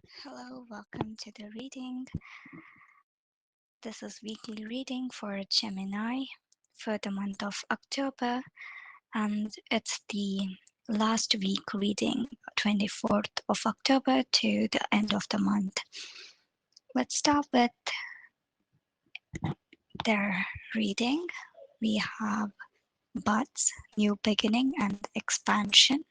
Hello, welcome to the reading. This is weekly reading for Gemini for the month of October, and it's the last week reading, 24th of October to the end of the month. Let's start with their reading. We have buds, new beginning and expansion.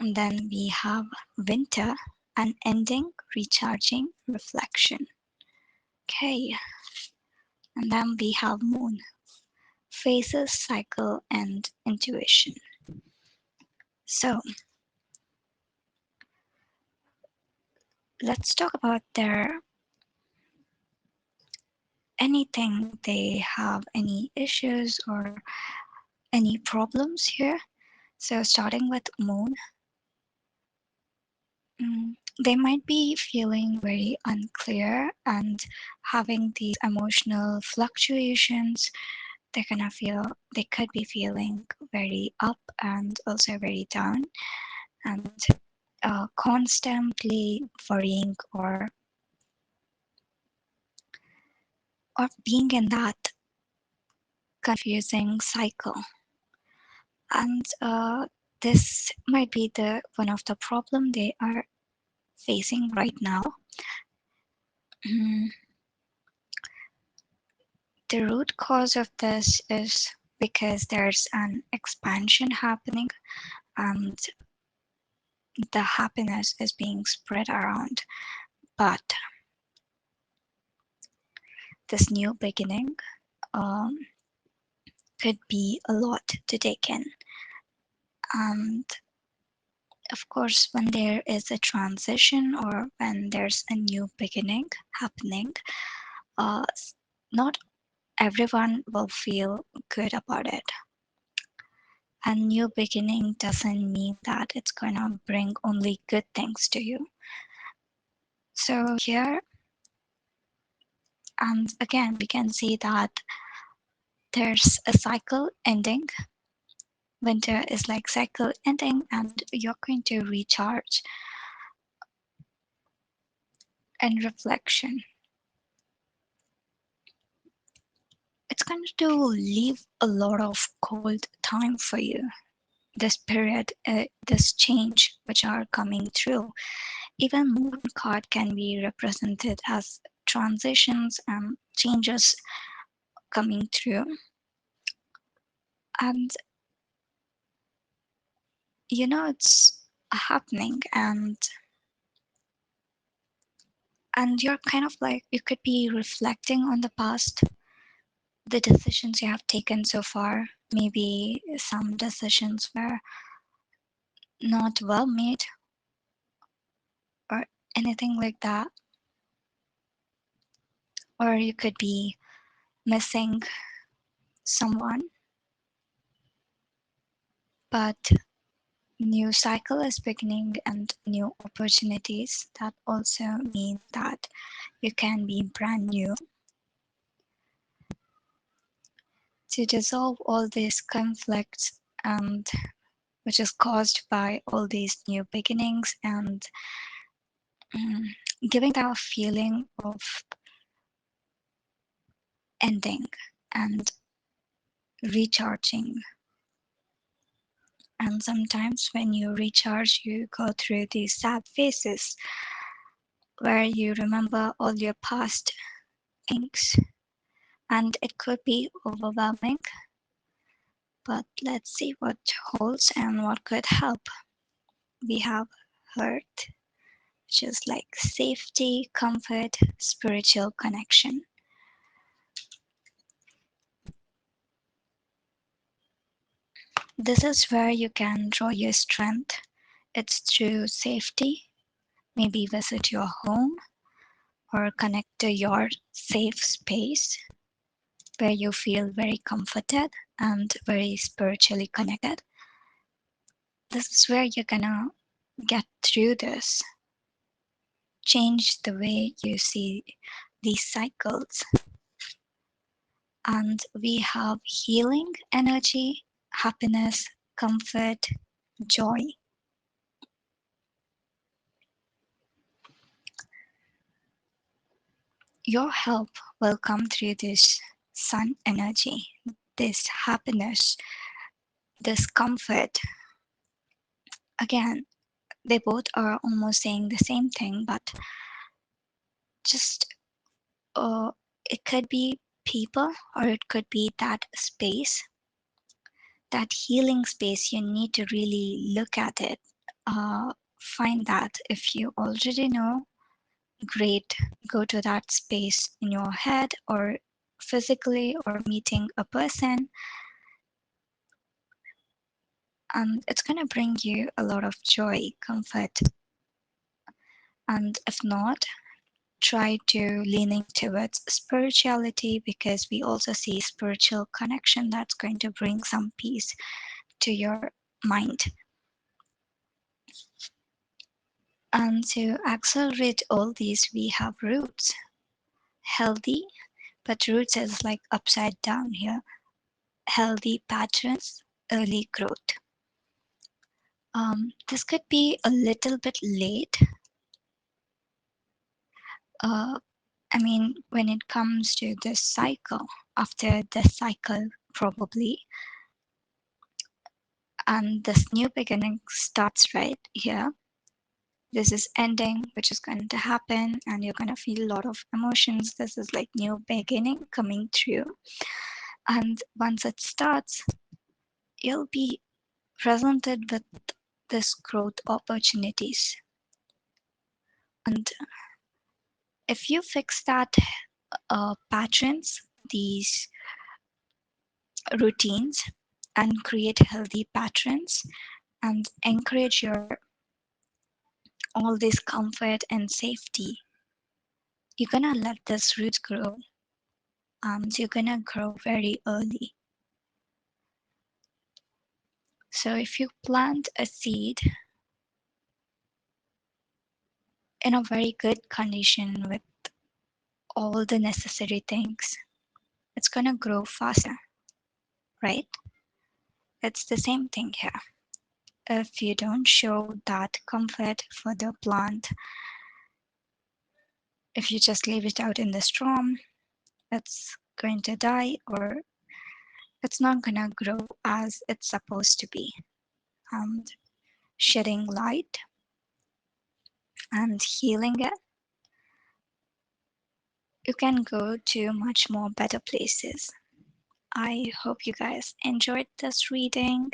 And then we have winter, an ending, recharging, reflection. Okay, and then we have moon, phases, cycle, and intuition. So let's talk about their anything they have any issues or any problems here. So starting with moon, they might be feeling very unclear and having these emotional fluctuations. They could be feeling very up and also very down, and constantly worrying or being in that confusing cycle. And this might be the one of the problem they are facing right now. Mm, The root cause of this is because there's an expansion happening and the happiness is being spread around. But this new beginning um, could be a lot to take in. And of course, when there is a transition or when there's a new beginning happening, uh, not everyone will feel good about it. A new beginning doesn't mean that it's gonna bring only good things to you. So here, and again, we can see that there's a cycle ending. Winter is like cycle ending, and you're going to recharge and reflection. It's going to leave a lot of cold time for you. This period, this change which are coming through. Even moon card can be represented as transitions and changes coming through. And it's happening, and you're kind of like, you could be reflecting on the past, the decisions you have taken so far. Maybe some decisions were not well made or anything like that. Or you could be missing someone, but new cycle is beginning and new opportunities. That also mean that you can be brand new. To dissolve all these conflicts and which is caused by all these new beginnings and um, giving that feeling of ending and recharging. And sometimes when you recharge, you go through these sad phases where you remember all your past things, and it could be overwhelming. But let's see what holds and what could help. We have hurt, which is like safety, comfort, spiritual connection. This is where you can draw your strength. It's through safety, maybe visit your home or connect to your safe space where you feel very comforted and very spiritually connected. This is where you're gonna get through this, change the way you see these cycles. And we have healing energy, happiness, comfort, joy. your help will come through this sun energy, this happiness, this comfort. Again, they both are almost saying the same thing, but just uh, it could be people or it could be that space, that healing space. You need to really look at it. Find that. If you already know, great, go to that space in your head or physically or meeting a person, and it's going to bring you a lot of joy, comfort. And if not, try to leaning towards spirituality, because we also see spiritual connection that's going to bring some peace to your mind. And to accelerate all these, we have roots, healthy, but roots is like upside down here. Healthy patterns, early growth. This could be a little bit late. Uh, I mean, when it comes to this cycle, after the cycle, probably, and this new beginning starts right here. This is ending, which is going to happen, and you're going to feel a lot of emotions. This is like new beginning coming through. And once it starts, you'll be presented with this growth opportunities. And if you fix that patterns, these routines, and create healthy patterns and encourage your all this comfort and safety, you're gonna let this roots grow, and you're gonna grow very early. So if you plant a seed in a very good condition with all the necessary things, it's gonna grow faster, right? It's the same thing here. If you don't show that comfort for the plant, if you just leave it out in the storm, it's going to die, or it's not gonna grow as it's supposed to be. And shedding light and healing it, you can go to much more better places. I hope you guys enjoyed this reading.